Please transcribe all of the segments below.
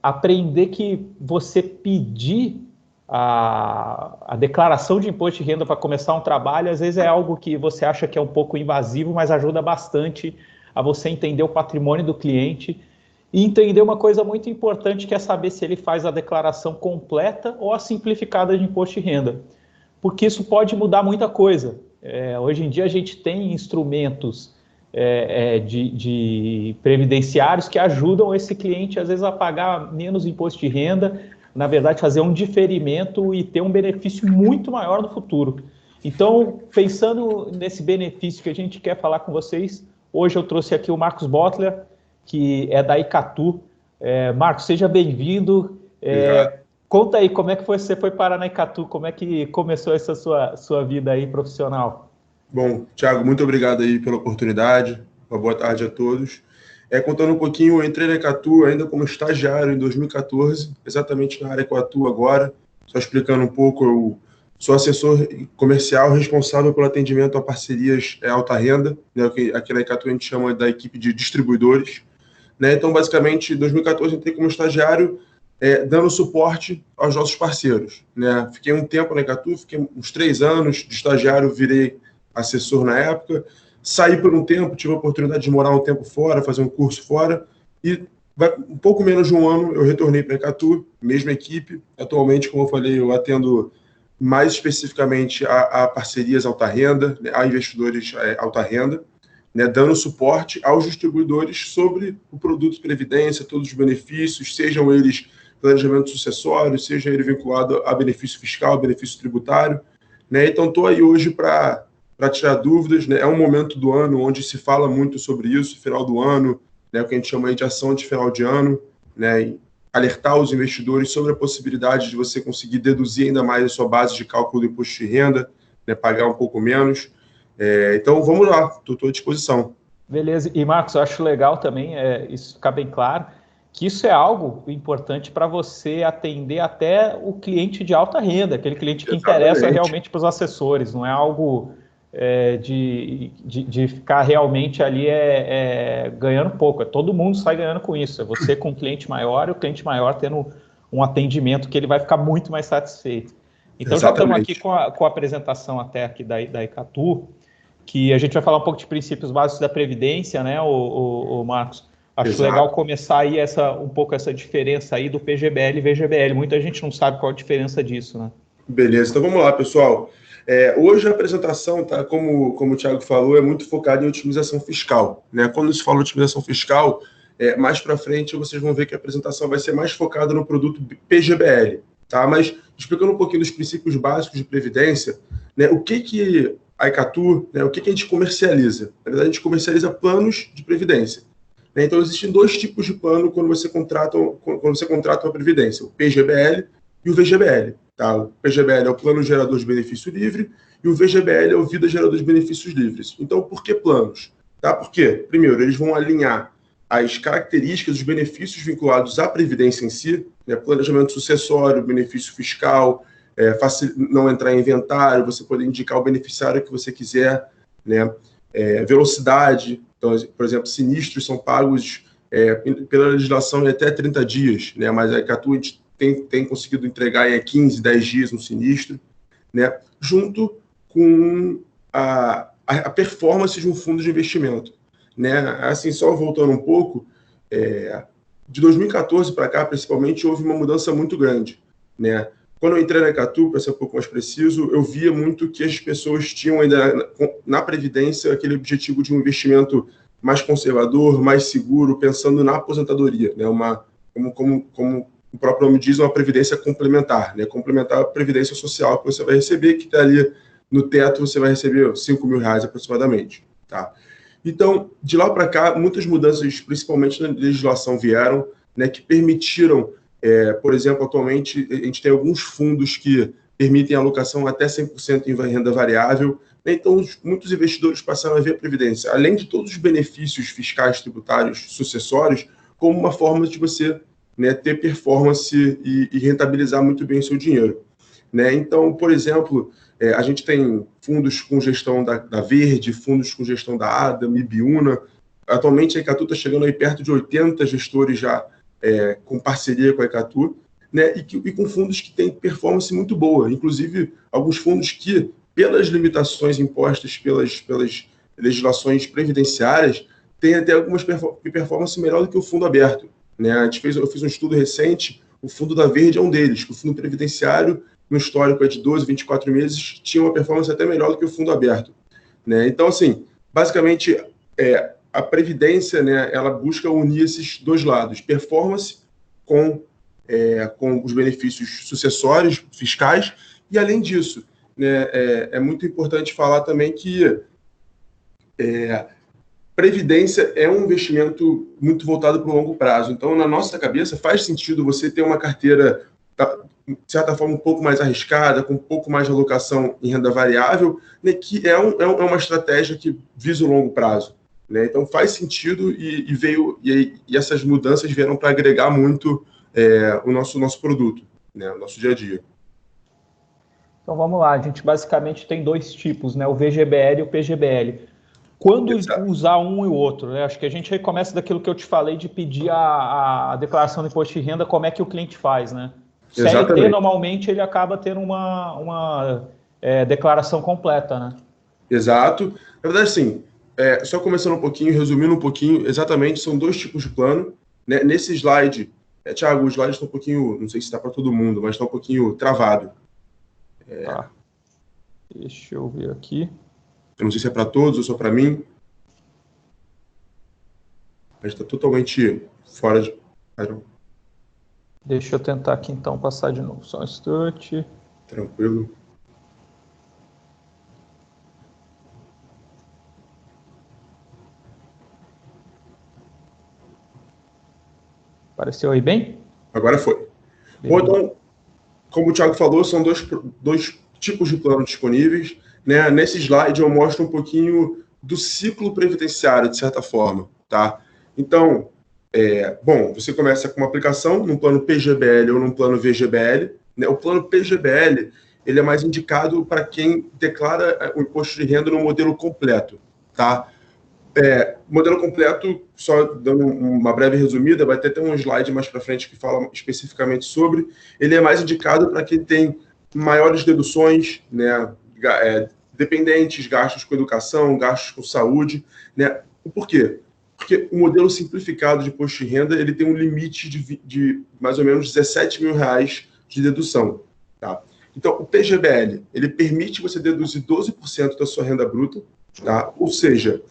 aprender que você pedir a declaração de imposto de renda para começar um trabalho, às vezes é algo que você acha que é um pouco invasivo, mas ajuda bastante a você entender o patrimônio do cliente e entender uma coisa muito importante, que é saber se ele faz a declaração completa ou a simplificada de imposto de renda, porque isso pode mudar muita coisa. Hoje em dia a gente tem instrumentos de previdenciários que ajudam esse cliente, às vezes, a pagar menos imposto de renda, na verdade, fazer um diferimento e ter um benefício muito maior no futuro. Então, pensando nesse benefício que a gente quer falar com vocês, hoje eu trouxe aqui o Marcos Bottler, que é da Icatu. Marcos, seja bem-vindo. Conta aí, como é que você foi parar na Icatu? Como é que começou essa sua vida aí profissional? Bom, Thiago, muito obrigado aí pela oportunidade. Uma boa tarde a todos. Contando um pouquinho, eu entrei na Icatu ainda como estagiário em 2014, exatamente na área que eu atuo agora. Só explicando um pouco, eu sou assessor comercial responsável pelo atendimento a parcerias alta renda, né, que aqui na Icatu a gente chama da equipe de distribuidores. Né? Então, basicamente, em 2014 entrei como estagiário, dando suporte aos nossos parceiros. Né? Fiquei um tempo na Icatu, fiquei uns 3 anos de estagiário, virei assessor na época, saí por um tempo, tive a oportunidade de morar um tempo fora, fazer um curso fora, e um pouco menos de um ano eu retornei para a Icatu, mesma equipe. Atualmente, como eu falei, eu atendo mais especificamente a parcerias alta renda, né, a investidores alta renda, né, dando suporte aos distribuidores sobre o produto Previdência, todos os benefícios, sejam eles planejamento sucessório, seja ele vinculado a benefício fiscal, benefício tributário. Né? Então, estou aí hoje para tirar dúvidas, né? É um momento do ano onde se fala muito sobre isso, final do ano, né? O que a gente chama aí de ação de final de ano, né? E alertar os investidores sobre a possibilidade de você conseguir deduzir ainda mais a sua base de cálculo do imposto de renda, né? Pagar um pouco menos. Então, vamos lá, estou à disposição. Beleza. E, Marcos, eu acho legal também, isso ficar bem claro, que isso é algo importante para você atender até o cliente de alta renda, aquele cliente que interessa realmente para os assessores, não é algo de ficar realmente ali ganhando pouco. Todo mundo sai ganhando com isso. É você com um cliente maior e o cliente maior tendo um atendimento que ele vai ficar muito mais satisfeito. Então, já estamos aqui com a apresentação até aqui da Icatu, que a gente vai falar um pouco de princípios básicos da Previdência, né, o Marcos? Acho legal começar aí um pouco essa diferença aí do PGBL e VGBL. Muita gente não sabe qual a diferença disso, né? Beleza, então vamos lá, pessoal. Hoje a apresentação, tá, como o Thiago falou, é muito focada em otimização fiscal. Né? Quando se fala otimização fiscal, mais para frente vocês vão ver que a apresentação vai ser mais focada no produto PGBL. Tá? Mas explicando um pouquinho dos princípios básicos de Previdência, né, o que a Icatu, né, o que a gente comercializa? Na verdade, a gente comercializa planos de Previdência. Né? Então, existem 2 tipos de plano quando você contrata uma Previdência, o PGBL e o VGBL. Tá? O PGBL é o Plano Gerador de Benefício Livre e o VGBL é o Vida Gerador de Benefícios Livres. Então, por que planos? Tá? Porque, primeiro, eles vão alinhar as características, os benefícios vinculados à Previdência em si, né? Planejamento sucessório, benefício fiscal, não entrar em inventário, você poder indicar o beneficiário que você quiser, né? Velocidade, então, por exemplo, sinistros são pagos pela legislação em até 30 dias, né? Mas a Icatu tem conseguido entregar em 15, 10 dias um sinistro, né? Junto com a performance de um fundo de investimento. Né? Assim, só voltando um pouco, de 2014 para cá, principalmente, houve uma mudança muito grande. Né? Quando eu entrei na Icatu, para ser um pouco mais preciso, eu via muito que as pessoas tinham ainda na Previdência aquele objetivo de um investimento mais conservador, mais seguro, pensando na aposentadoria, né? Como o próprio nome diz, uma previdência complementar, né? Complementar a previdência social que você vai receber, que está ali no teto, você vai receber R$5.000 aproximadamente. Tá? Então, de lá para cá, muitas mudanças, principalmente na legislação, vieram, né, que permitiram, por exemplo, atualmente, a gente tem alguns fundos que permitem alocação até 100% em renda variável. Né? Então, muitos investidores passaram a ver a Previdência, além de todos os benefícios fiscais, tributários, sucessórios, como uma forma de você, né, ter performance e rentabilizar muito bem o seu dinheiro. Né? Então, por exemplo, a gente tem fundos com gestão da Verde, fundos com gestão da Adam, Ibiúna. Atualmente, a Icatu está chegando aí perto de 80 gestores já com parceria com a Ecatu, né, e com fundos que têm performance muito boa, inclusive alguns fundos que, pelas limitações impostas pelas legislações previdenciárias, têm até algumas performance melhor do que o fundo aberto, né? Eu fiz um estudo recente, o fundo da Verde é um deles, que o fundo previdenciário, no histórico é de 12, 24 meses, tinha uma performance até melhor do que o fundo aberto, né? Então, assim, basicamente, a Previdência, né, ela busca unir esses dois lados, performance com os benefícios sucessórios fiscais, e além disso, né, é muito importante falar também que Previdência é um investimento muito voltado para o longo prazo. Então, na nossa cabeça, faz sentido você ter uma carteira, de certa forma, um pouco mais arriscada, com um pouco mais de alocação em renda variável, né, que é uma estratégia que visa o longo prazo, né? Então, faz sentido e essas mudanças vieram para agregar muito o nosso produto, né, o nosso dia a dia. Então, vamos lá. A gente basicamente tem dois tipos, né? O VGBL e o PGBL. Quando usar um e o outro, né? Acho que a gente começa daquilo que eu te falei de pedir a declaração do imposto de renda, como é que o cliente faz, né? O CLT, normalmente, ele acaba tendo uma declaração completa, né? Exato. Na verdade, sim, só começando um pouquinho, resumindo um pouquinho, exatamente, são dois tipos de plano, né? Nesse slide, Thiago, o slide está um pouquinho, não sei se está para todo mundo, mas está um pouquinho travado. Tá. Deixa eu ver aqui. Eu não sei se é para todos ou só para mim. Mas está totalmente fora de... Deixa eu tentar aqui, então, passar de novo. Só um instante. Tranquilo. Apareceu aí bem? Agora foi. Bom, então, como o Thiago falou, são dois tipos de plano disponíveis, né? Nesse slide eu mostro um pouquinho do ciclo previdenciário, de certa forma, tá? Então, bom, você começa com uma aplicação num plano PGBL ou num plano VGBL, né? O plano PGBL, ele é mais indicado para quem declara o imposto de renda no modelo completo, tá? Modelo completo, só dando uma breve resumida, vai ter até um slide mais para frente que fala especificamente sobre. Ele é mais indicado para quem tem maiores deduções, né, dependentes, gastos com educação, gastos com saúde, né? Por quê? Porque o modelo simplificado de imposto de renda ele tem um limite de mais ou menos R$17 mil de dedução, tá? Então, o PGBL, ele permite você deduzir 12% da sua renda bruta, tá? Ou seja,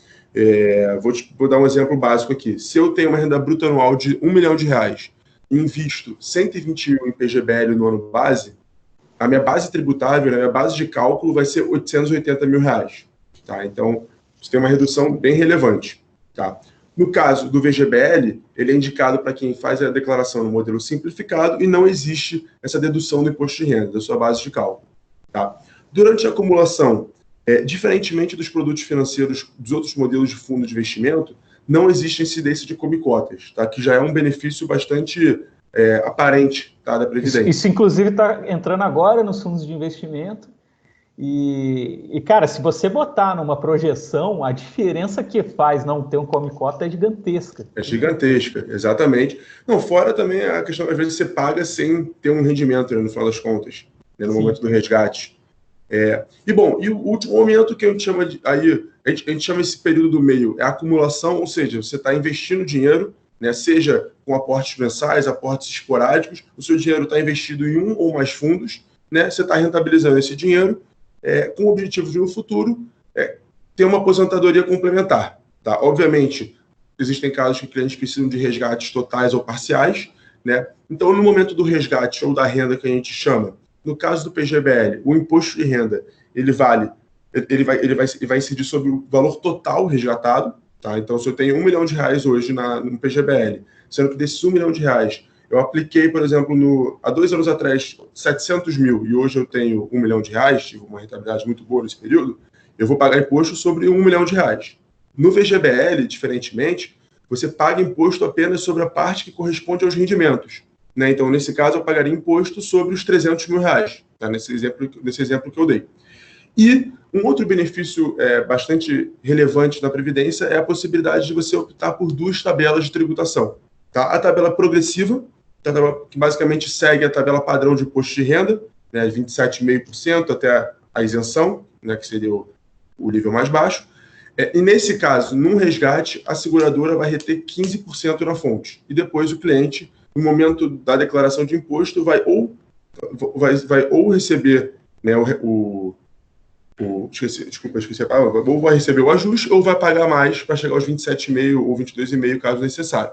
vou dar um exemplo básico aqui. Se eu tenho uma renda bruta anual de R$1 milhão e invisto 121 em PGBL no ano base, a minha base tributável, a minha base de cálculo vai ser R$880 mil. Tá? Então, você tem uma redução bem relevante. Tá? No caso do VGBL, ele é indicado para quem faz a declaração no modelo simplificado e não existe essa dedução do imposto de renda, da sua base de cálculo. Tá? Durante a acumulação, diferentemente dos produtos financeiros dos outros modelos de fundo de investimento, não existe incidência de comicotas, tá? Que já é um benefício bastante aparente, tá, da Previdência. Isso inclusive, está entrando agora nos fundos de investimento. E, cara, se você botar numa projeção, a diferença que faz não ter um comicota é gigantesca. É gigantesca, exatamente. Não, fora também a questão, às vezes você paga sem ter um rendimento, né, no final das contas, né, no momento do resgate. E o último momento que a gente chama a gente chama esse período do meio, é a acumulação, ou seja, você está investindo dinheiro, né, seja com aportes mensais, aportes esporádicos, o seu dinheiro está investido em um ou mais fundos, né, você está rentabilizando esse dinheiro com o objetivo de, no futuro, ter uma aposentadoria complementar. Tá? Obviamente, existem casos que clientes precisam de resgates totais ou parciais, né? Então, no momento do resgate ou da renda que a gente chama, no caso do PGBL, o imposto de renda, ele vai incidir sobre o valor total resgatado, tá? Então, se eu tenho R$1 milhão hoje no PGBL, sendo que desses R$1 milhão eu apliquei, por exemplo, há 2 anos atrás, 700 mil, e hoje eu tenho R$1 milhão, tive uma rentabilidade muito boa nesse período, eu vou pagar imposto sobre R$1 milhão. No VGBL, diferentemente, você paga imposto apenas sobre a parte que corresponde aos rendimentos, né? Então, nesse caso, eu pagaria imposto sobre os R$300 mil, tá? Nesse exemplo que eu dei. E um outro benefício bastante relevante na Previdência é a possibilidade de você optar por 2 tabelas de tributação. Tá? A tabela progressiva, que basicamente segue a tabela padrão de imposto de renda, né, 27,5% até a isenção, né, que seria o nível mais baixo. E nesse caso, num resgate, a seguradora vai reter 15% na fonte. E depois o cliente, no momento da declaração de imposto, vai ou receber, né, esqueci a palavra, ou vai receber o ajuste, ou vai pagar mais para chegar aos 27,5% ou 22,5%, caso necessário.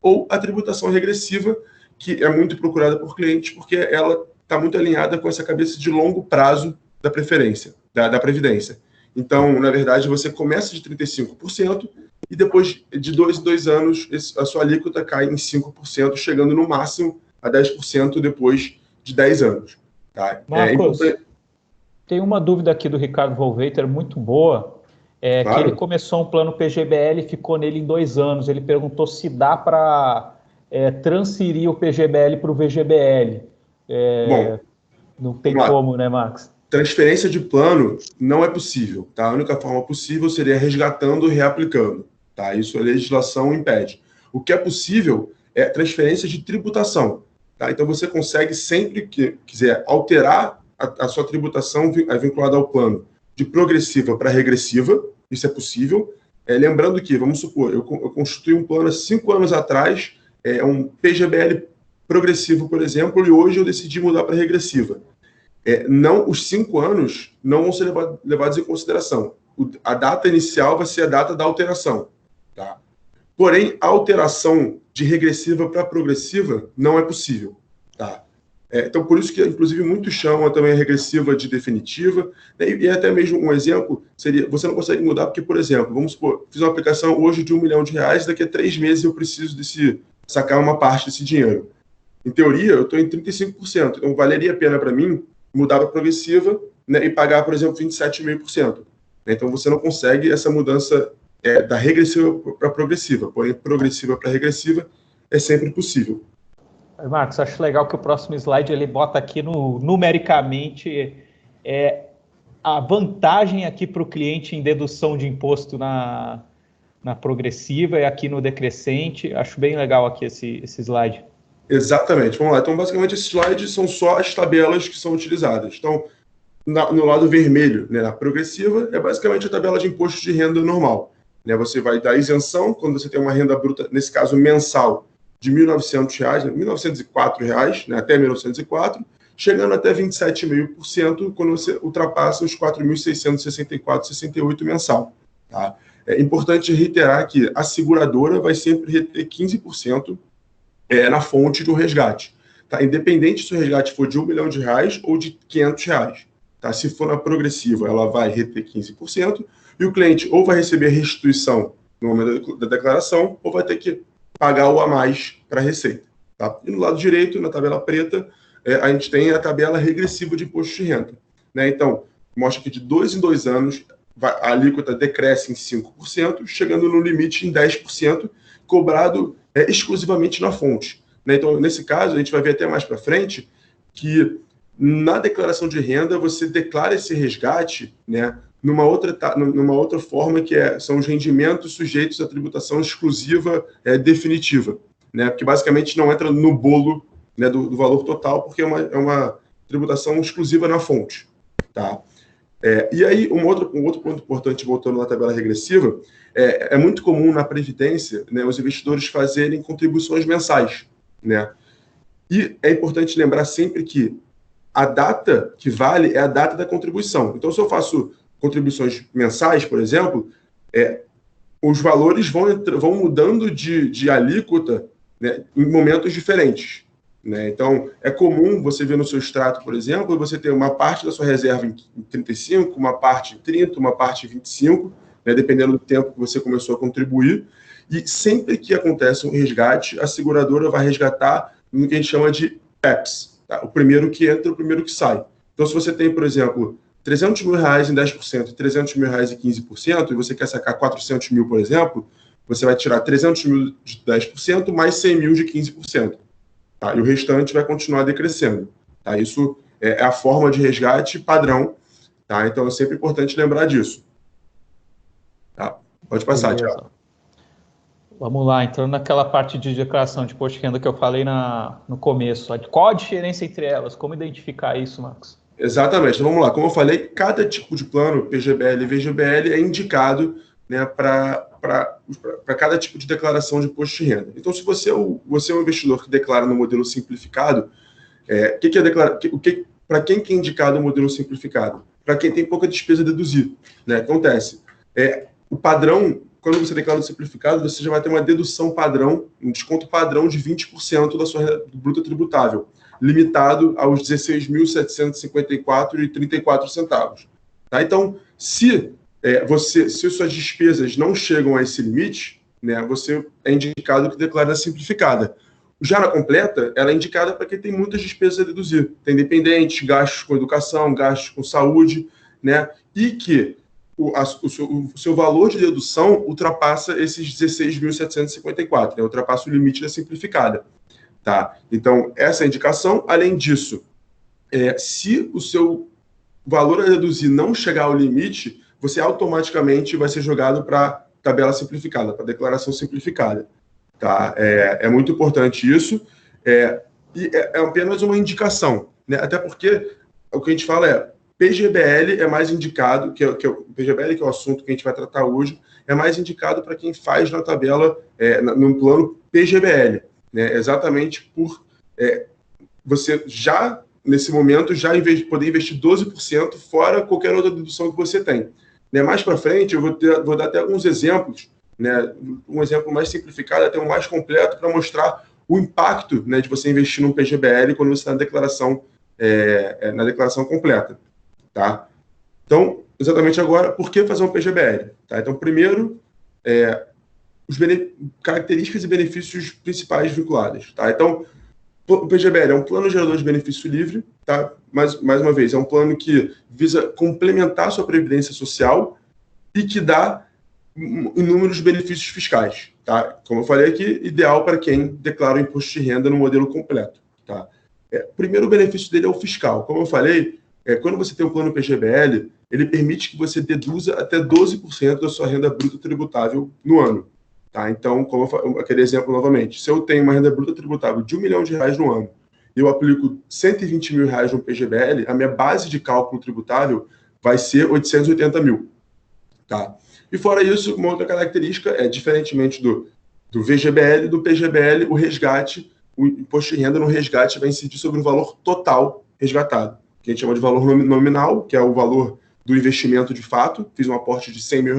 Ou a tributação regressiva, que é muito procurada por clientes, porque ela está muito alinhada com essa cabeça de longo prazo da preferência, da Previdência. Então, na verdade, você começa de 35% e depois de 2 em 2 anos, a sua alíquota cai em 5%, chegando no máximo a 10% depois de 10 anos. Tá? Marcos, tem uma dúvida aqui do Ricardo Volveiter muito boa, claro. Que ele começou um plano PGBL e ficou nele em 2 anos. Ele perguntou se dá para transferir o PGBL para o VGBL. Bom, não tem como, né, Max? Transferência de plano não é possível, tá? A única forma possível seria resgatando e reaplicando, tá? Isso a legislação impede. O que é possível é transferência de tributação, tá? Então você consegue, sempre que quiser alterar a sua tributação vinculada ao plano de progressiva para regressiva, isso é possível. Lembrando que, vamos supor, eu constituí um plano há 5 anos atrás, um PGBL progressivo, por exemplo, e hoje eu decidi mudar para regressiva. Os 5 anos não vão ser levados em consideração. A data inicial vai ser a data da alteração. Tá? Porém, a alteração de regressiva para progressiva não é possível. Tá? Então, por isso que, inclusive, muitos chamam também a regressiva de definitiva. Né? E até mesmo um exemplo seria, você não consegue mudar porque, por exemplo, vamos supor, fiz uma aplicação hoje de R$1 milhão, daqui a 3 meses eu preciso sacar uma parte desse dinheiro. Em teoria, eu estou em 35%. Então, valeria a pena para mim mudar para progressiva, né, e pagar, por exemplo, 27,5%. Então, você não consegue essa mudança da regressiva para progressiva, porém, progressiva para regressiva é sempre possível. Marcos, acho legal que o próximo slide ele bota aqui numericamente a vantagem aqui para o cliente em dedução de imposto na progressiva e aqui no decrescente. Acho bem legal aqui esse slide. Exatamente, vamos lá. Então, basicamente, esses slides são só as tabelas que são utilizadas. Então, no lado vermelho, né, na progressiva, é basicamente a tabela de imposto de renda normal. Né, você vai dar isenção quando você tem uma renda bruta, nesse caso mensal, de R$ 1.900, R$ 1.904, né, até 1.904, chegando até 27,5% quando você ultrapassa os R$ 4.664,68 mensal. Tá? É importante reiterar que a seguradora vai sempre reter 15% na fonte do resgate. Tá? Independente se o resgate for de R$1 milhão ou de R$500. Tá? Se for na progressiva, ela vai reter 15%, e o cliente ou vai receber restituição no momento da declaração, ou vai ter que pagar o a mais para a Receita. Tá? E no lado direito, na tabela preta, a gente tem a tabela regressiva de imposto de renda. Né? Então, mostra que de 2 em 2 anos, a alíquota decresce em 5%, chegando no limite em 10%, cobrado exclusivamente na fonte. Né? Então, nesse caso, a gente vai ver até mais para frente que na declaração de renda você declara esse resgate, né, numa outra forma que são os rendimentos sujeitos à tributação exclusiva definitiva, né, porque basicamente não entra no bolo, né, do valor total, porque é uma tributação exclusiva na fonte. Tá? E aí, um outro ponto importante, voltando na tabela regressiva, é muito comum na Previdência, né, os investidores fazerem contribuições mensais. Né? E é importante lembrar sempre que a data que vale é a data da contribuição. Então, se eu faço contribuições mensais, por exemplo, os valores vão mudando de alíquota, né, em momentos diferentes. Né? Então, é comum você ver no seu extrato, por exemplo, você ter uma parte da sua reserva em 35%, uma parte em 30%, uma parte em 25%, né, dependendo do tempo que você começou a contribuir. E sempre que acontece um resgate, a seguradora vai resgatar no que a gente chama de PEPs. Tá? O primeiro que entra, o primeiro que sai. Então, se você tem, por exemplo, R$300 mil em 10% e R$300 mil em 15%, e você quer sacar 400 mil, por exemplo, você vai tirar 300 mil de 10% mais 100 mil de 15%. Tá? E o restante vai continuar decrescendo. Tá? Isso é a forma de resgate padrão. Tá? Então, é sempre importante lembrar disso. Tá? Pode passar, Thiago. Vamos lá, entrando naquela parte de declaração de imposto de renda que eu falei no começo. Qual a diferença entre elas? Como identificar isso, Marcos? Exatamente. Então, vamos lá. Como eu falei, cada tipo de plano, PGBL e VGBL, é indicado, né, para cada tipo de declaração de imposto de renda. Então, se você é um investidor que declara no modelo simplificado, para quem que é indicado o modelo simplificado? Para quem tem pouca despesa a deduzir. Né? Acontece. O padrão, quando você declara no simplificado, você já vai ter uma dedução padrão, um desconto padrão de 20% da sua renda bruta tributável, limitado aos 16.754,34 centavos. Tá? Então, se suas despesas não chegam a esse limite, né, você é indicado que declara na simplificada. Já na completa, ela é indicada para quem tem muitas despesas a deduzir. Tem dependentes, gastos com educação, gastos com saúde, né, e que o seu valor de dedução ultrapassa esses 16.754, né, ultrapassa o limite da simplificada. Tá? Então, essa é a indicação. Além disso, se o seu valor a deduzir não chegar ao limite, você automaticamente vai ser jogado para tabela simplificada, para declaração simplificada. Tá? É muito importante isso. E é apenas uma indicação. Né? Até porque o que a gente fala PGBL é mais indicado, PGBL, que é o assunto que a gente vai tratar hoje, é mais indicado para quem faz na tabela, no plano PGBL. Né, exatamente por você já, nesse momento, poder investir 12% fora qualquer outra dedução que você tem. Né, mais para frente, eu vou dar até alguns exemplos, né, um exemplo mais simplificado, até um mais completo, para mostrar o impacto, né, de você investir num PGBL quando você está na declaração completa. Tá? Então, exatamente agora, por que fazer um PGBL? Tá? Então, primeiro, características e benefícios principais vinculadas. Tá? Então, o PGBL é um plano gerador de benefício livre, tá? Mais uma vez, é um plano que visa complementar a sua previdência social e que dá inúmeros benefícios fiscais. Tá? Como eu falei aqui, ideal para quem declara o imposto de renda no modelo completo. Tá? O primeiro benefício dele é o fiscal. Como eu falei, quando você tem um plano PGBL, ele permite que você deduza até 12% da sua renda bruta tributável no ano. Tá? Então, aquele exemplo novamente, se eu tenho uma renda bruta tributável de R$1 milhão no ano e eu aplico R$120 mil no PGBL, a minha base de cálculo tributável vai ser 880 mil. Tá? E fora isso, uma outra característica diferentemente do VGBL, do PGBL, o imposto de renda no resgate vai incidir sobre o valor total resgatado, que a gente chama de valor nominal, que é o valor do investimento de fato, fiz um aporte de R$100 mil,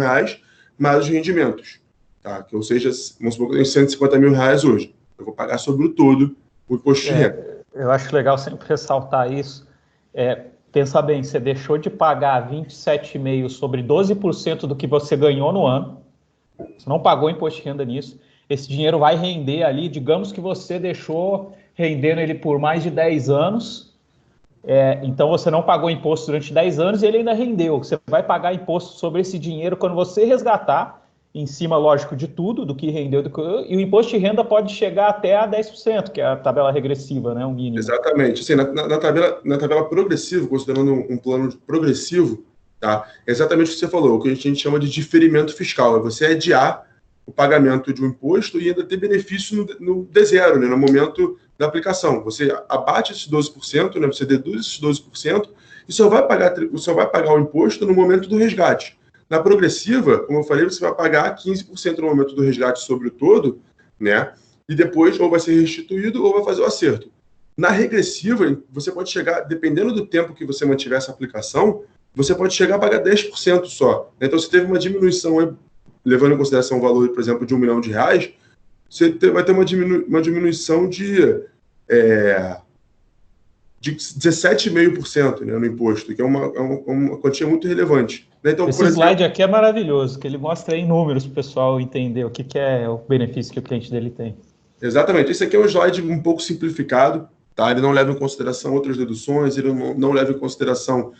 mais os rendimentos. Tá? Ou seja, vamos supor que eu tenho R$150 mil hoje. Eu vou pagar sobre o todo o imposto de renda. Eu acho legal sempre ressaltar isso. Pensa bem, você deixou de pagar 27,5% sobre 12% do que você ganhou no ano. Você não pagou imposto de renda nisso. Esse dinheiro vai render ali, digamos que você deixou rendendo ele por mais de 10 anos. Então você não pagou imposto durante 10 anos e ele ainda rendeu. Você vai pagar imposto sobre esse dinheiro quando você resgatar, em cima, lógico, de tudo, do que rendeu, e o imposto de renda pode chegar até a 10%, que é a tabela regressiva, né, o mínimo. Exatamente. Assim, na tabela progressiva, considerando um plano progressivo, tá? É exatamente o que você falou, o que a gente chama de diferimento fiscal, é você adiar o pagamento de um imposto e ainda ter benefício no D0, né, no momento da aplicação. Você abate esses 12%, né, você deduz esses 12% e só vai pagar o imposto no momento do resgate. Na progressiva, como eu falei, você vai pagar 15% no momento do resgate sobre o todo, né? E depois ou vai ser restituído ou vai fazer o acerto. Na regressiva, você pode chegar, dependendo do tempo que você mantiver essa aplicação, você pode chegar a pagar 10% só. Então, se teve uma diminuição, levando em consideração o valor, por exemplo, de R$1 milhão, você vai ter uma diminuição de 17,5%, né, no imposto, que é uma quantia muito relevante. Então, esse slide aqui é maravilhoso, que ele mostra em números para o pessoal entender o que é o benefício que o cliente dele tem. Exatamente. Esse aqui é um slide um pouco simplificado, tá? Ele não leva em consideração outras deduções, ele não leva em consideração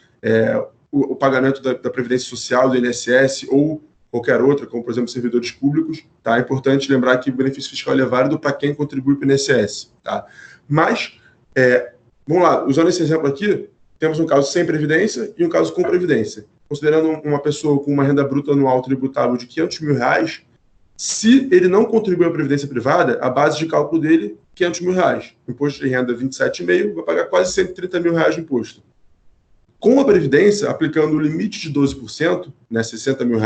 o pagamento da Previdência Social, do INSS ou qualquer outra, como, por exemplo, servidores públicos. Tá? É importante lembrar que o benefício fiscal é válido para quem contribui para o INSS. Tá? Mas, vamos lá, usando esse exemplo aqui, temos um caso sem Previdência e um caso com Previdência. Considerando uma pessoa com uma renda bruta anual tributável de R$500 mil, Se ele não contribui à Previdência Privada, a base de cálculo dele, R$500 mil. Imposto de renda, 27,5, vai pagar quase R$130 mil de imposto. Com a Previdência, aplicando o limite de 12%, né, R$60 mil,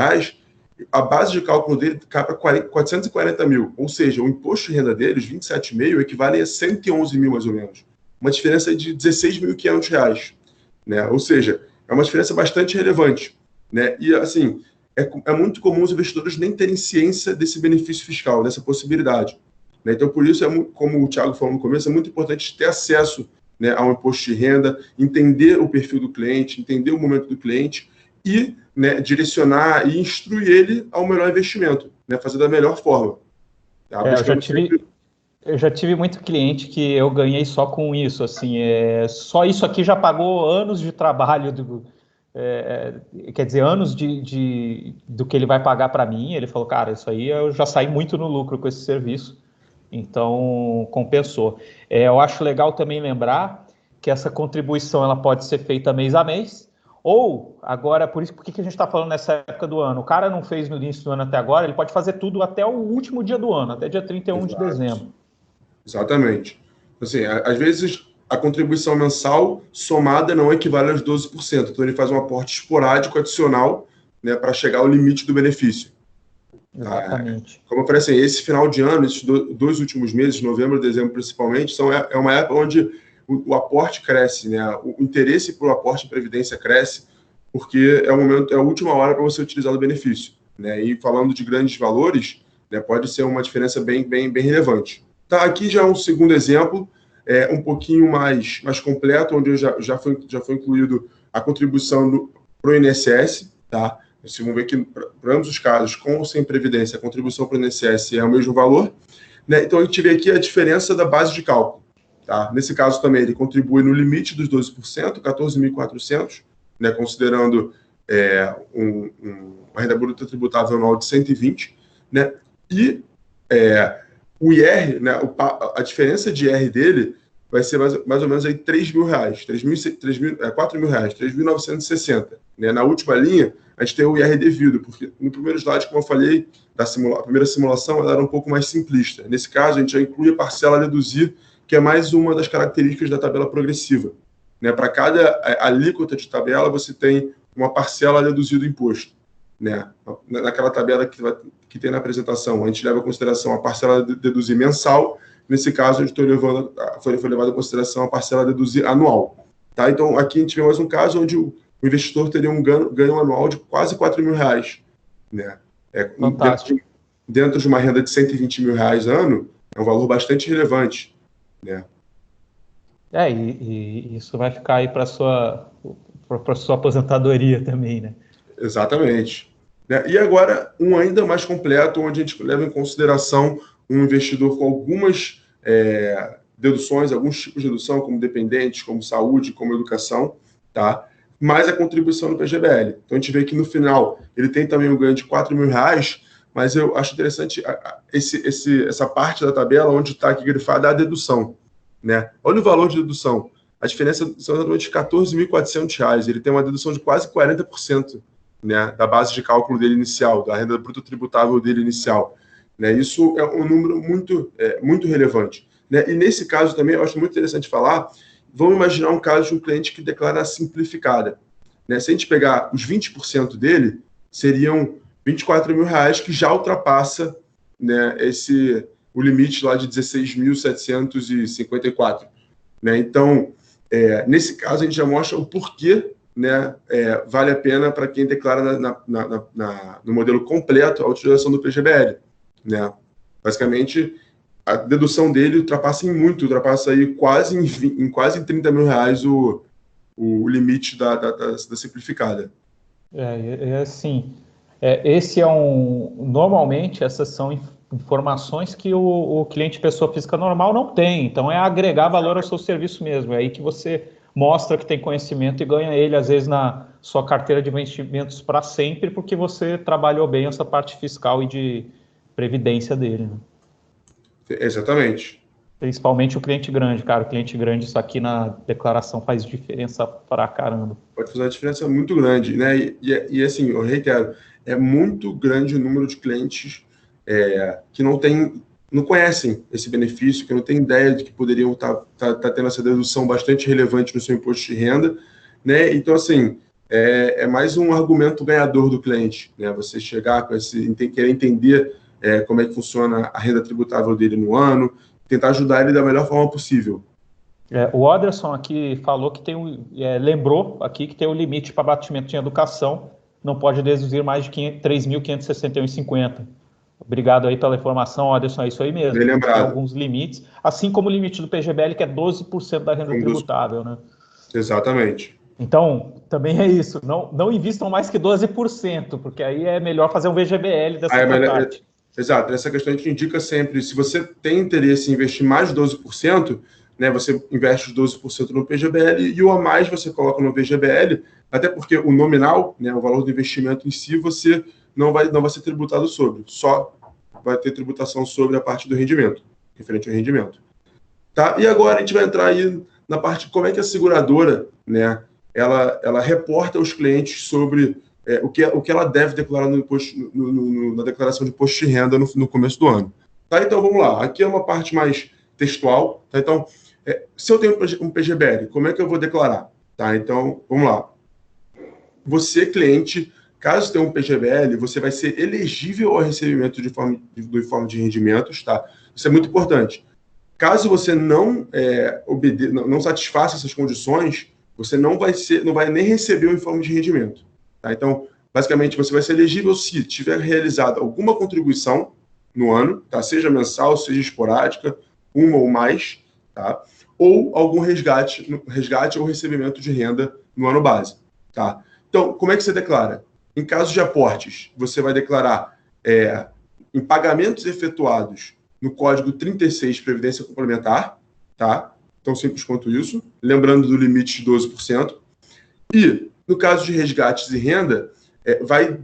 a base de cálculo dele cai para 440 mil. Ou seja, o imposto de renda deles, 27,5, equivale a 111 mil, mais ou menos. Uma diferença de R$16.500. Né? Ou seja, é uma diferença bastante relevante. Né? E, assim, é muito comum os investidores nem terem ciência desse benefício fiscal, dessa possibilidade. Né? Então, por isso, como o Thiago falou no começo, é muito importante ter acesso, né, ao imposto de renda, entender o perfil do cliente, entender o momento do cliente e, né, direcionar e instruir ele ao melhor investimento, né, fazer da melhor forma. Tá? Eu já tive muito cliente que eu ganhei só com isso, assim, só isso aqui já pagou anos de trabalho, quer dizer, anos do que ele vai pagar para mim. Ele falou, cara, isso aí eu já saí muito no lucro com esse serviço, então compensou. Eu acho legal também lembrar que essa contribuição ela pode ser feita mês a mês, ou agora, por que a gente está falando nessa época do ano? O cara não fez no início do ano até agora, ele pode fazer tudo até o último dia do ano, até dia 31 de dezembro. Exatamente. Assim, às vezes a contribuição mensal somada não equivale aos 12%, então ele faz um aporte esporádico adicional, né, para chegar ao limite do benefício. Exatamente. Como eu falei assim, esse final de ano, esses dois últimos meses, novembro e dezembro principalmente, é uma época onde o aporte cresce, né? O interesse por aporte em previdência cresce, porque é a última hora para você utilizar o benefício, né? E falando de grandes valores, né, pode ser uma diferença bem relevante. Tá, aqui já é um segundo exemplo, um pouquinho mais completo, onde já foi incluído a contribuição para o INSS, tá? Vocês vão ver que, para ambos os casos, com ou sem previdência, a contribuição para o INSS é o mesmo valor, né? Então, a gente vê aqui a diferença da base de cálculo. Tá? Nesse caso, também, ele contribui no limite dos 12%, 14.400, né? Considerando uma renda bruta tributável anual de 120, né? E o IR, né? A diferença de IR dele vai ser mais ou menos aí R$3 mil, R$4 mil, R$3.960. Né? Na última linha, a gente tem o IR devido, porque no primeiro slide, como eu falei, a primeira simulação ela era um pouco mais simplista. Nesse caso, a gente já inclui a parcela a deduzir, que é mais uma das características da tabela progressiva. Né? Para cada alíquota de tabela, você tem uma parcela a deduzir do imposto. Né? Naquela tabela que tem na apresentação, a gente leva em consideração a parcela a deduzir mensal. Nesse caso, a gente foi levado em consideração a parcela a deduzir anual. Tá? Então, aqui a gente vê mais um caso onde o investidor teria um ganho anual de quase R$4 mil. Né? Dentro de uma renda de R$120 mil ano, é um valor bastante relevante. Né? E isso vai ficar aí para sua aposentadoria também, né? Exatamente. Né? E agora, um ainda mais completo, onde a gente leva em consideração um investidor com algumas deduções, alguns tipos de dedução, como dependentes, como saúde, como educação, tá? Mais a contribuição no PGBL. Então, a gente vê que no final ele tem também um ganho de R$4 mil, mas eu acho interessante essa parte da tabela onde está aqui grifada a dedução. Né? Olha o valor de dedução. A diferença são exatamente R$14.400. Ele tem uma dedução de quase 40%, né, da base de cálculo dele inicial, da renda bruta tributável dele inicial. Né? Isso é um número muito relevante. Né? E nesse caso também, eu acho muito interessante falar, vamos imaginar um caso de um cliente que declara simplificada. Né? Se a gente pegar os 20% dele, seriam R$24 mil, que já ultrapassa, né, o limite lá de 16.754. Né? Então, nesse caso, a gente já mostra o porquê, né, vale a pena para quem declara no modelo completo a utilização do PGBL. Né? Basicamente, a dedução dele ultrapassa aí quase em quase R$30 mil o limite da simplificada. Assim, normalmente essas são informações que o cliente pessoa física normal não tem, então é agregar valor ao seu serviço mesmo, é aí que você mostra que tem conhecimento e ganha ele, às vezes, na sua carteira de investimentos para sempre, porque você trabalhou bem essa parte fiscal e de previdência dele. Né? Exatamente. Principalmente o cliente grande, cara. O cliente grande, isso aqui na declaração faz diferença pra caramba. Pode fazer uma diferença muito grande, né? E assim, eu reitero, é muito grande o número de clientes que não conhecem esse benefício, que não têm ideia de que poderiam estar tendo essa dedução bastante relevante no seu imposto de renda, né? Então, assim, é mais um argumento ganhador do cliente, né? Você chegar com querer entender como é que funciona a renda tributável dele no ano, tentar ajudar ele da melhor forma possível. O Anderson aqui falou que lembrou aqui que tem um limite para abatimento em educação, não pode deduzir mais de 3.561,50. Obrigado aí pela informação, Anderson, é isso aí mesmo. Bem lembrado. Tem alguns limites, assim como o limite do PGBL, que é 12% da renda tributável, né? Exatamente. Então, também é isso, não invistam mais que 12%, porque aí é melhor fazer um VGBL dessa parte. Exato, essa questão a gente indica sempre, se você tem interesse em investir mais de 12%, né, você investe os 12% no PGBL e o a mais você coloca no VGBL, até porque o nominal, né, o valor do investimento em si, você não vai ser tributado sobre, só vai ter tributação sobre a parte do rendimento, referente ao rendimento. Tá? E agora a gente vai entrar aí na parte de como é que a seguradora, né, ela reporta aos clientes sobre o que ela deve declarar no imposto, na declaração de imposto de renda no começo do ano. Tá? Então, vamos lá. Aqui é uma parte mais textual. Tá? Então, se eu tenho um PGBL, como é que eu vou declarar? Tá? Então, vamos lá. Você, cliente, caso tenha um PGBL, você vai ser elegível ao recebimento do informe de rendimentos. Tá? Isso é muito importante. Caso você não satisfaça essas condições, você não vai nem receber o informe de rendimento. Tá? Então, basicamente, você vai ser elegível se tiver realizado alguma contribuição no ano, tá? Seja mensal, seja esporádica, uma ou mais, tá? Ou algum resgate ou recebimento de renda no ano base. Tá? Então, como é que você declara? Em caso de aportes, você vai declarar em pagamentos efetuados no Código 36, Previdência Complementar, tá? Tão simples quanto isso, lembrando do limite de 12%. E, no caso de resgates e renda, vai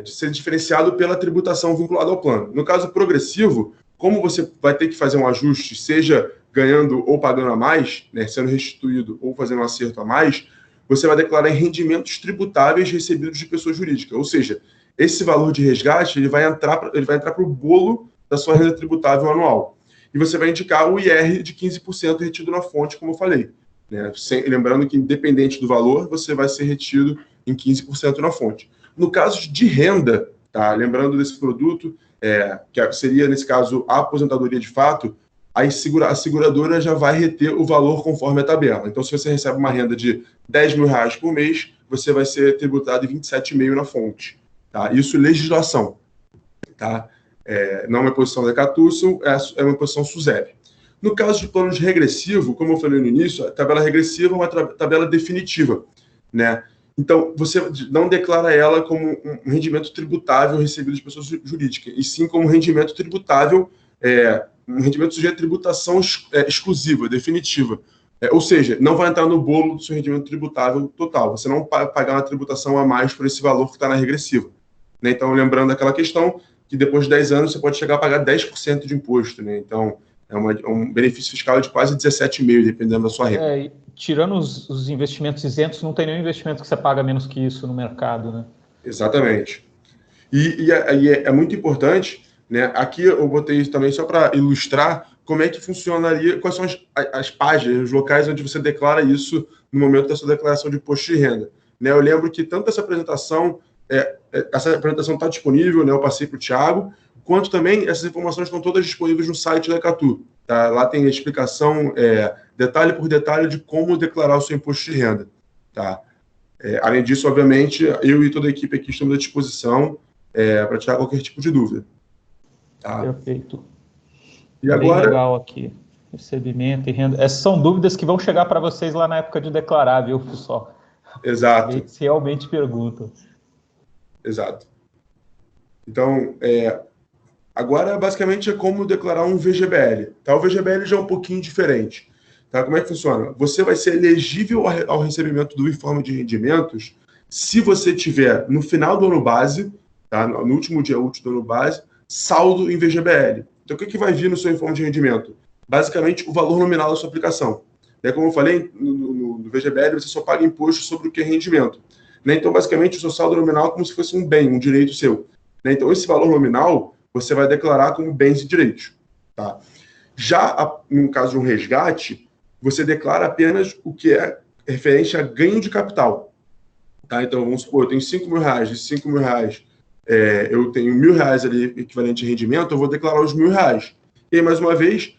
ser diferenciado pela tributação vinculada ao plano. No caso progressivo, como você vai ter que fazer um ajuste, seja ganhando ou pagando a mais, né, sendo restituído ou fazendo um acerto a mais, você vai declarar em rendimentos tributáveis recebidos de pessoa jurídica. Ou seja, esse valor de resgate ele vai entrar para o bolo da sua renda tributável anual. E você vai indicar o IR de 15% retido na fonte, como eu falei. Né? Lembrando que, independente do valor, você vai ser retido em 15% na fonte. No caso de renda, tá? Lembrando desse produto, que seria, nesse caso, a aposentadoria de fato, a seguradora já vai reter o valor conforme a tabela. Então, se você recebe uma renda de R$10 mil por mês, você vai ser tributado em 27,5% na fonte. Tá? Isso legislação. Tá? Não é uma imposição da Catusso, é uma imposição SUSEP. No caso de plano de regressivo, como eu falei no início, a tabela regressiva é uma tabela definitiva, né? Então, você não declara ela como um rendimento tributável recebido de pessoa jurídica, e sim como um rendimento tributável, um rendimento sujeito a tributação exclusiva, definitiva. Ou seja, não vai entrar no bolo do seu rendimento tributável total. Você não vai pagar uma tributação a mais por esse valor que está na regressiva. Né? Então, lembrando aquela questão que depois de 10 anos você pode chegar a pagar 10% de imposto. Né? Então, é um benefício fiscal de quase 17,5%, dependendo da sua renda. Tirando os investimentos isentos, não tem nenhum investimento que você paga menos que isso no mercado, né? Exatamente. E é muito importante, né? Aqui eu botei isso também só para ilustrar como é que funcionaria, quais são as páginas, os locais onde você declara isso no momento da sua declaração de imposto de renda. Né? Eu lembro que tanto essa apresentação está disponível, né? Eu passei para o Thiago, quanto também essas informações estão todas disponíveis no site da Ecatu. Tá? Lá tem a explicação, detalhe por detalhe, de como declarar o seu imposto de renda. Tá? Além disso, obviamente, eu e toda a equipe aqui estamos à disposição para tirar qualquer tipo de dúvida. Tá? Perfeito. E agora... Bem legal aqui. Recebimento e renda. Essas são dúvidas que vão chegar para vocês lá na época de declarar, viu, pessoal? Exato. Eles realmente perguntam. Exato. Então, agora, basicamente, é como declarar um VGBL. Tá? O VGBL já é um pouquinho diferente. Tá? Como é que funciona? Você vai ser elegível ao recebimento do informe de rendimentos se você tiver, no final do ano base, tá? No último dia útil do ano base, saldo em VGBL. Então, o que vai vir no seu informe de rendimento? Basicamente, o valor nominal da sua aplicação. Como eu falei, no VGBL, você só paga imposto sobre o que é rendimento. Né? Então, basicamente, o seu saldo nominal é como se fosse um bem, um direito seu. né? Então, esse valor nominal você vai declarar como bens e direitos. Tá? Já no caso de um resgate, você declara apenas o que é referente a ganho de capital. Tá? Então, vamos supor, eu tenho 5 mil reais, de 5 mil reais, eu tenho R$1.000 ali equivalente a rendimento, eu vou declarar os R$1.000. E aí, mais uma vez,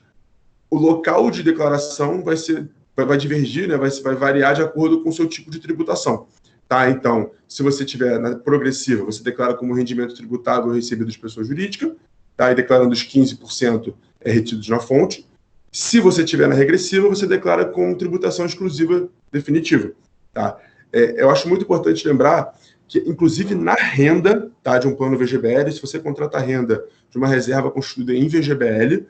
o local de declaração vai divergir, né? Vai variar de acordo com o seu tipo de tributação. Tá? Então, se você tiver na progressiva, você declara como rendimento tributável recebido de pessoa jurídica, tá? E declarando os 15% retidos na fonte. Se você tiver na regressiva, você declara com tributação exclusiva definitiva. Tá? Eu acho muito importante lembrar que, inclusive, na renda, tá, de um plano VGBL, se você contrata a renda de uma reserva constituída em VGBL,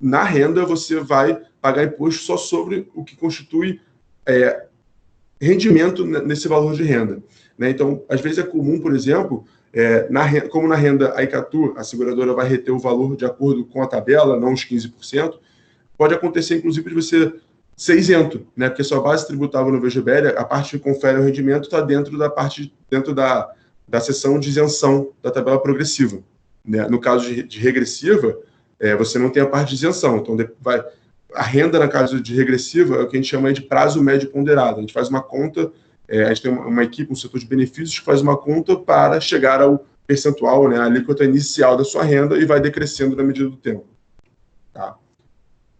na renda você vai pagar imposto só sobre o que constitui rendimento nesse valor de renda. Né? Então, às vezes é comum, por exemplo, como na renda a ICATU, a seguradora vai reter o valor de acordo com a tabela, não os 15%, pode acontecer, inclusive, de você ser isento, né? Porque sua base tributável no VGBL, a parte que confere o rendimento está dentro da seção de isenção da tabela progressiva. Né? No caso de regressiva, você não tem a parte de isenção. Então, a renda, no caso de regressiva, é o que a gente chama de prazo médio ponderado. A gente faz uma conta, a gente tem uma equipe, um setor de benefícios, que faz uma conta para chegar ao percentual, né, a alíquota inicial da sua renda, e vai decrescendo na medida do tempo. Tá?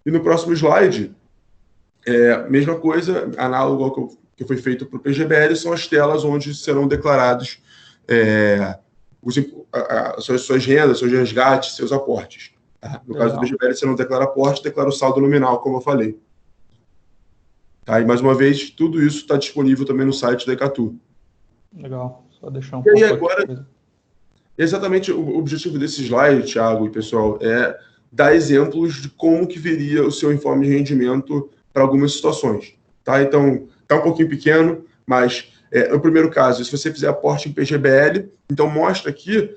E no próximo slide, mesma coisa, análogo ao que foi feito para o PGBL, são as telas onde serão declarados suas rendas, seus resgates, seus aportes. Tá? No caso do PGBL, você não declara aporte, declara o saldo nominal, como eu falei. Tá? E, mais uma vez, tudo isso está disponível também no site da ICATU. Legal, só deixar um pouco. E agora, exatamente o objetivo desse slide, Thiago e pessoal, é dar exemplos de como que viria o seu informe de rendimento para algumas situações. Tá? Então, está um pouquinho pequeno, mas no primeiro caso, se você fizer aporte em PGBL, então mostra aqui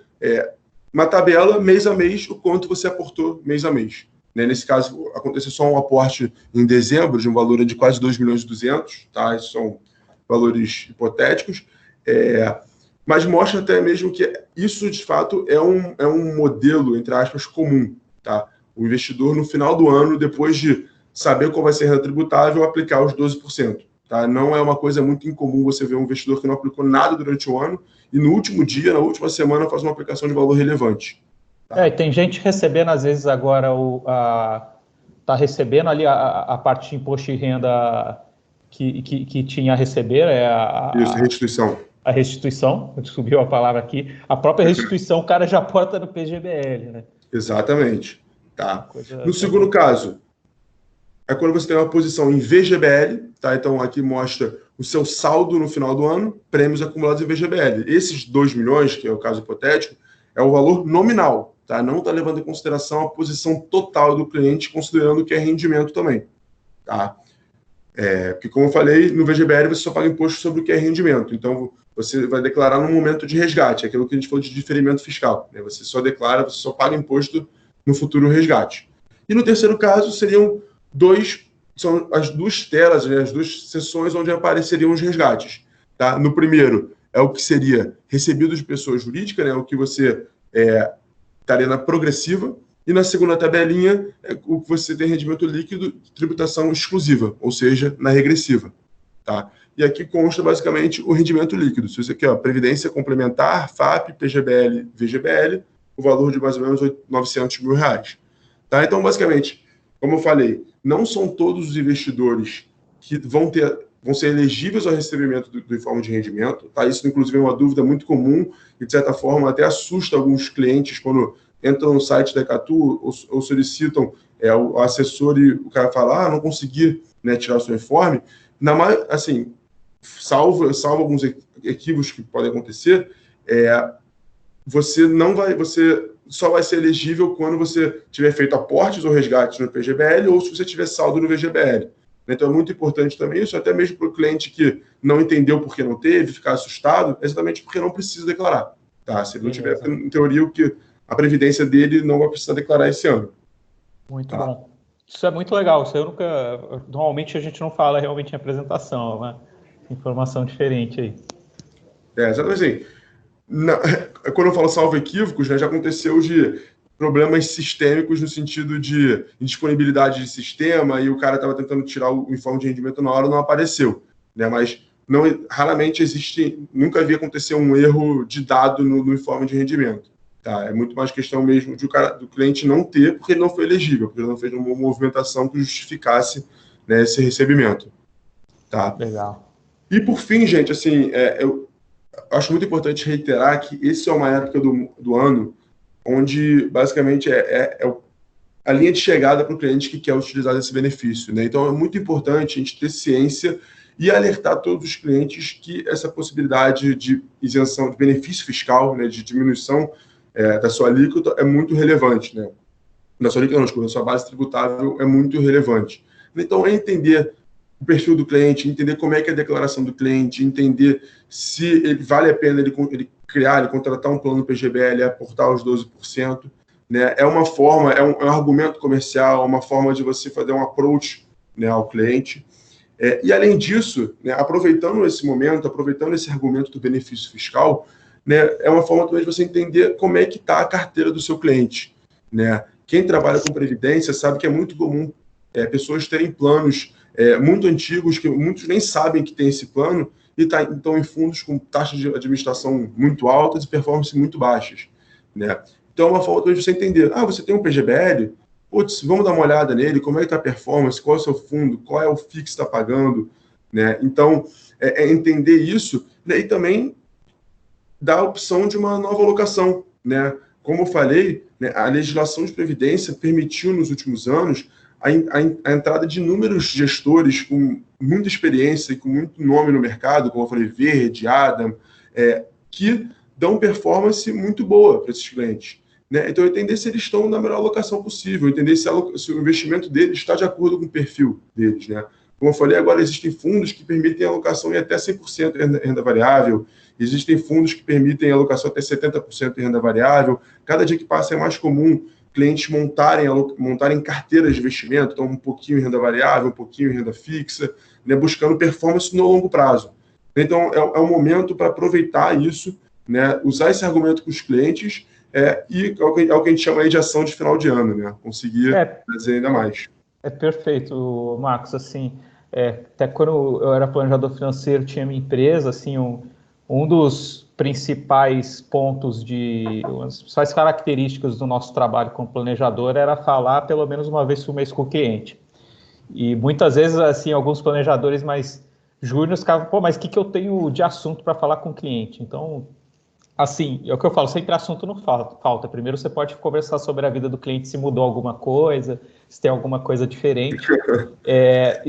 uma tabela, mês a mês, o quanto você aportou mês a mês. Né? Nesse caso, aconteceu só um aporte em dezembro, de um valor de quase 2 milhões e 200, tá? Esses são valores hipotéticos, mas mostra até mesmo que isso, de fato, é um modelo, entre aspas, comum. Tá? O investidor, no final do ano, depois de saber qual vai ser a renda tributável, aplicar os 12%. Tá? Não é uma coisa muito incomum você ver um investidor que não aplicou nada durante o ano e no último dia, na última semana, faz uma aplicação de valor relevante. Tá? E tem gente recebendo, às vezes, agora está recebendo ali a parte de imposto de renda que tinha a receber, Isso, restituição. A restituição, subiu a palavra aqui, a própria restituição o cara já aporta no PGBL, né? Exatamente. Tá? No segundo caso, é quando você tem uma posição em VGBL, tá? Então aqui mostra o seu saldo no final do ano, prêmios acumulados em VGBL. Esses 2 milhões, que é o caso hipotético, é o valor nominal, tá? Não está levando em consideração a posição total do cliente, considerando que é rendimento também. Tá? Porque, como eu falei, no VGBL você só paga imposto sobre o que é rendimento. Então, você vai declarar no momento de resgate, aquilo que a gente falou de diferimento fiscal. Né? Você só declara, você só paga imposto no futuro resgate. E no terceiro caso, são as duas telas, né? As duas sessões onde apareceriam os resgates. Tá? No primeiro, é o que seria recebido de pessoa jurídica, né? O que você estaria na progressiva. E na segunda tabelinha, é o que você tem rendimento líquido, tributação exclusiva, ou seja, na regressiva. Tá? E aqui consta basicamente o rendimento líquido. Se você quer previdência complementar, FAP, PGBL, VGBL, o valor de mais ou menos 900 mil reais. Tá? Então, basicamente, como eu falei, não são todos os investidores que vão ser elegíveis ao recebimento do informe de rendimento. Tá? Isso, inclusive, é uma dúvida muito comum e, de certa forma, até assusta alguns clientes quando entram no site da ICATU ou solicitam o assessor e o cara fala, não consegui, né, tirar o seu informe. Assim, salvo alguns equívocos que podem acontecer, você só vai ser elegível quando você tiver feito aportes ou resgates no PGBL ou se você tiver saldo no VGBL. Então é muito importante também isso, até mesmo para o cliente que não entendeu por que não teve, ficar assustado, exatamente porque não precisa declarar. Tá? Se ele não tiver, em teoria, a previdência dele não vai precisar declarar esse ano. Muito bom. Isso é muito legal. Isso eu normalmente a gente não fala realmente em apresentação, né? Informação diferente aí. Exatamente assim. Quando eu falo salvo equívocos, né, já aconteceu de problemas sistêmicos no sentido de indisponibilidade de sistema e o cara estava tentando tirar o informe de rendimento na hora e não apareceu, né? Mas raramente existe, nunca vi acontecer um erro de dado no informe de rendimento. Tá? É muito mais questão mesmo do cliente não ter, porque ele não foi elegível, porque ele não fez uma movimentação que justificasse, né, esse recebimento. Tá? Legal. E por fim, gente, assim, eu acho muito importante reiterar que esse é uma época do ano onde basicamente a linha de chegada para o cliente que quer utilizar esse benefício, né? Então é muito importante a gente ter ciência e alertar todos os clientes que essa possibilidade de isenção de benefício fiscal, né, de diminuição da sua alíquota é muito relevante, né? Da sua alíquota, não, desculpa, da sua base tributável é muito relevante. Então é entender o perfil do cliente, entender como é que é a declaração do cliente, entender se ele vale a pena ele contratar um plano PGBL e aportar os 12%, né? É uma forma, é um argumento comercial, uma forma de você fazer um approach, né, ao cliente. E além disso, né, aproveitando esse momento, aproveitando esse argumento do benefício fiscal, né, é uma forma também de você entender como é que está a carteira do seu cliente, né? Quem trabalha com previdência sabe que é muito comum pessoas terem planos muito antigos, que muitos nem sabem que tem esse plano, e estão em fundos com taxas de administração muito altas e performance muito baixas, né? Então, é uma forma de você entender, você tem um PGBL, putz, vamos dar uma olhada nele, como é que está a performance, qual é o seu fundo, qual é o FII que está pagando, né? Então, entender isso, né? E também dar a opção de uma nova alocação, né? Como eu falei, né, a legislação de previdência permitiu nos últimos anos a entrada de inúmeros gestores com muita experiência e com muito nome no mercado, como eu falei, Verde, Adam, que dão performance muito boa para esses clientes, né? Então, entender se eles estão na melhor alocação possível, entender se o investimento deles está de acordo com o perfil deles, né? Como eu falei, agora existem fundos que permitem alocação em até 100% em renda variável, existem fundos que permitem alocação até 70% em renda variável. Cada dia que passa é mais comum clientes montarem carteiras de investimento, então um pouquinho em renda variável, um pouquinho em renda fixa, né, buscando performance no longo prazo. Então, é um momento para aproveitar isso, né, usar esse argumento com os clientes e é o que a gente chama aí de ação de final de ano, né, conseguir fazer ainda mais. É perfeito, Marcos, assim, até quando eu era planejador financeiro, tinha minha empresa, assim, um dos principais pontos as principais características do nosso trabalho como planejador era falar pelo menos uma vez por mês com o cliente. E muitas vezes, assim, alguns planejadores mais júniores ficavam, mas o que eu tenho de assunto para falar com o cliente? Então, assim, é o que eu falo, sempre assunto não falta. Primeiro você pode conversar sobre a vida do cliente, se mudou alguma coisa, se tem alguma coisa diferente.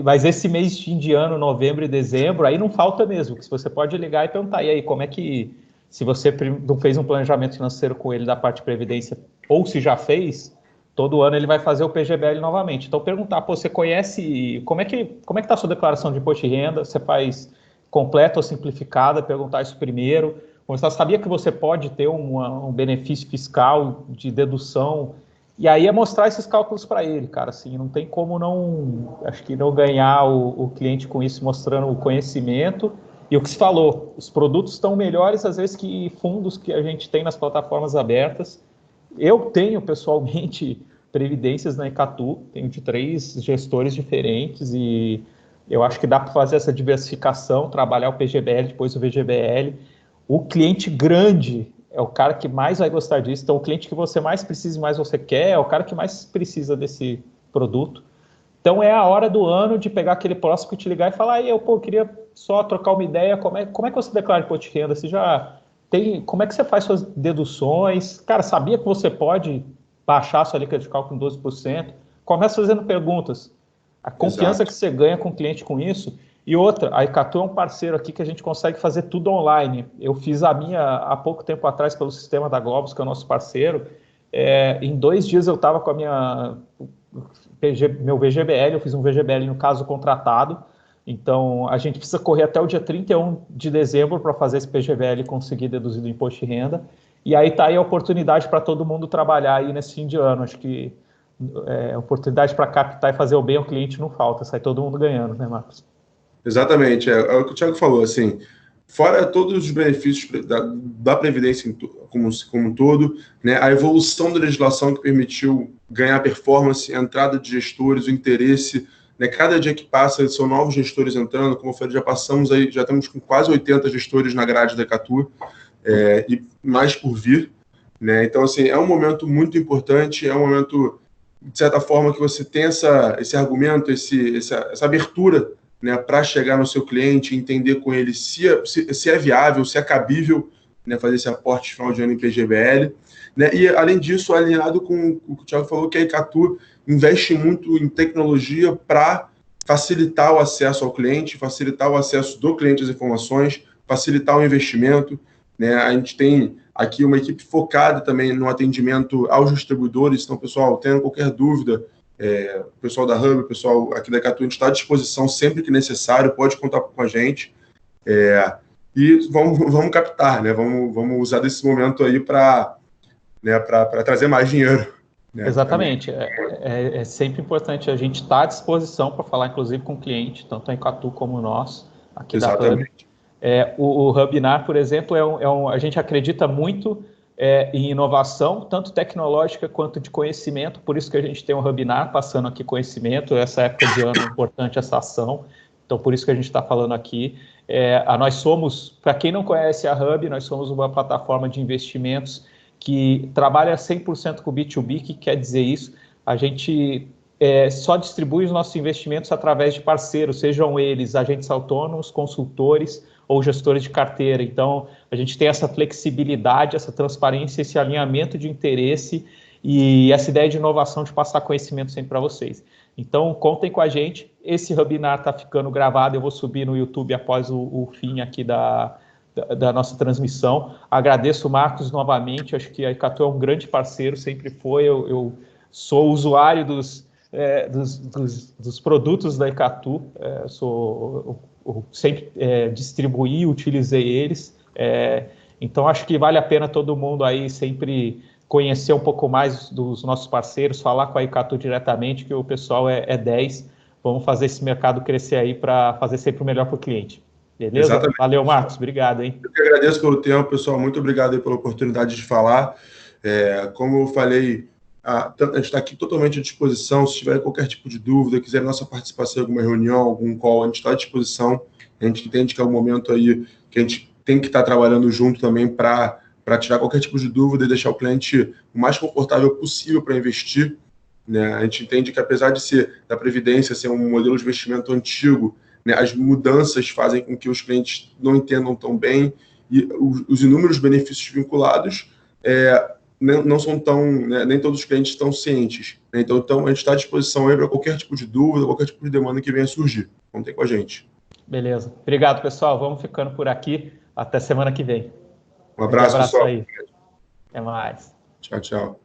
Mas esse mês de indiano, novembro e dezembro, aí não falta mesmo, que você pode ligar e perguntar, e aí, como é que, se você não fez um planejamento financeiro com ele da parte de previdência, ou se já fez, todo ano ele vai fazer o PGBL novamente. Então, perguntar, você conhece, como é que está a sua declaração de imposto de renda? Você faz completa ou simplificada? Perguntar isso primeiro. Você sabia que você pode ter um benefício fiscal de dedução, e aí é mostrar esses cálculos para ele, cara, assim, não tem como não ganhar o cliente com isso, mostrando o conhecimento, e o que se falou, os produtos estão melhores às vezes que fundos que a gente tem nas plataformas abertas. Eu tenho pessoalmente previdências na Icatu, tenho de 3 gestores diferentes, e eu acho que dá para fazer essa diversificação, trabalhar o PGBL, depois o VGBL. O cliente grande é o cara que mais vai gostar disso. Então, o cliente que você mais precisa e mais você quer é o cara que mais precisa desse produto. Então, é a hora do ano de pegar aquele próximo que te ligar e falar, eu queria só trocar uma ideia, como é que você declara imposto de renda? Você já tem, como é que você faz suas deduções? Cara, sabia que você pode baixar sua alíquota de cálculo em 12%? Começa fazendo perguntas. A confiança que você ganha com o cliente com isso. E outra, a Icatu é um parceiro aqui que a gente consegue fazer tudo online. Eu fiz a minha há pouco tempo atrás pelo sistema da Globus, que é o nosso parceiro. Em 2 dias eu estava com meu VGBL, eu fiz um VGBL no caso contratado. Então, a gente precisa correr até o dia 31 de dezembro para fazer esse PGBL e conseguir deduzir do imposto de renda. E aí está aí a oportunidade para todo mundo trabalhar aí nesse fim de ano. Acho que oportunidade para captar e fazer o bem ao cliente não falta, sai todo mundo ganhando, né, Marcos? Exatamente, é o que o Thiago falou, assim, fora todos os benefícios da Previdência como um todo, né, a evolução da legislação que permitiu ganhar performance, a entrada de gestores, o interesse, né, cada dia que passa são novos gestores entrando, como eu falei, já estamos com quase 80 gestores na grade da Ecatu, e mais por vir, né, então assim, é um momento muito importante, é um momento, de certa forma, que você tem esse argumento, essa abertura, né, para chegar no seu cliente, entender com ele se é viável, se é cabível, né, fazer esse aporte final de ano em PGBL, né, e além disso, alinhado com o que o Thiago falou, que a Ecatu investe muito em tecnologia para facilitar o acesso ao cliente, facilitar o acesso do cliente às informações, facilitar o investimento, né, a gente tem aqui uma equipe focada também no atendimento aos distribuidores, então, pessoal, tendo qualquer dúvida, o pessoal da Hub, o pessoal aqui da Ecatu, a gente está à disposição sempre que necessário, pode contar com a gente. E vamos captar, né? Vamos usar desse momento aí para trazer mais dinheiro. Né? Exatamente. É sempre importante a gente estar à disposição para falar, inclusive, com o cliente, tanto a Ecatu como nós, aqui Exatamente. da Hub. O Hubinar, por exemplo, a gente acredita muito em inovação, tanto tecnológica quanto de conhecimento, por isso que a gente tem o Hubinar passando aqui conhecimento, essa época de ano é importante essa ação, então por isso que a gente está falando aqui. Nós somos, para quem não conhece a Hub, nós somos uma plataforma de investimentos que trabalha 100% com B2B, que quer dizer isso, a gente só distribui os nossos investimentos através de parceiros, sejam eles agentes autônomos, consultores ou gestores de carteira. Então, a gente tem essa flexibilidade, essa transparência, esse alinhamento de interesse e essa ideia de inovação de passar conhecimento sempre para vocês. Então, contem com a gente. Esse webinar está ficando gravado, eu vou subir no YouTube após o fim aqui da nossa transmissão. Agradeço o Marcos novamente, acho que a Ecatu é um grande parceiro, sempre foi. Eu sou usuário dos produtos da Ecatu, eu sempre distribuí, utilizei eles, então acho que vale a pena todo mundo aí sempre conhecer um pouco mais dos nossos parceiros, falar com a Ecatu diretamente, que o pessoal é 10, vamos fazer esse mercado crescer aí para fazer sempre o melhor para o cliente. Beleza? Exatamente. Valeu, Marcos, obrigado, hein? Eu que agradeço pelo tempo, pessoal, muito obrigado aí pela oportunidade de falar. Como eu falei, a gente está aqui totalmente à disposição. Se tiver qualquer tipo de dúvida, quiser nossa participação em alguma reunião, algum call, a gente está à disposição. A gente entende que é um momento aí que a gente tem que estar trabalhando junto também para tirar qualquer tipo de dúvida e deixar o cliente o mais confortável possível para investir. Né? A gente entende que, apesar de ser da Previdência ser um modelo de investimento antigo, né, as mudanças fazem com que os clientes não entendam tão bem e os inúmeros benefícios vinculados não são tão, né, nem todos os clientes estão cientes. Né? Então, a gente está à disposição aí para qualquer tipo de dúvida, qualquer tipo de demanda que venha surgir. Contem com a gente. Beleza. Obrigado, pessoal. Vamos ficando por aqui. Até semana que vem. Um abraço, pessoal. Aí. Até mais. Tchau, tchau.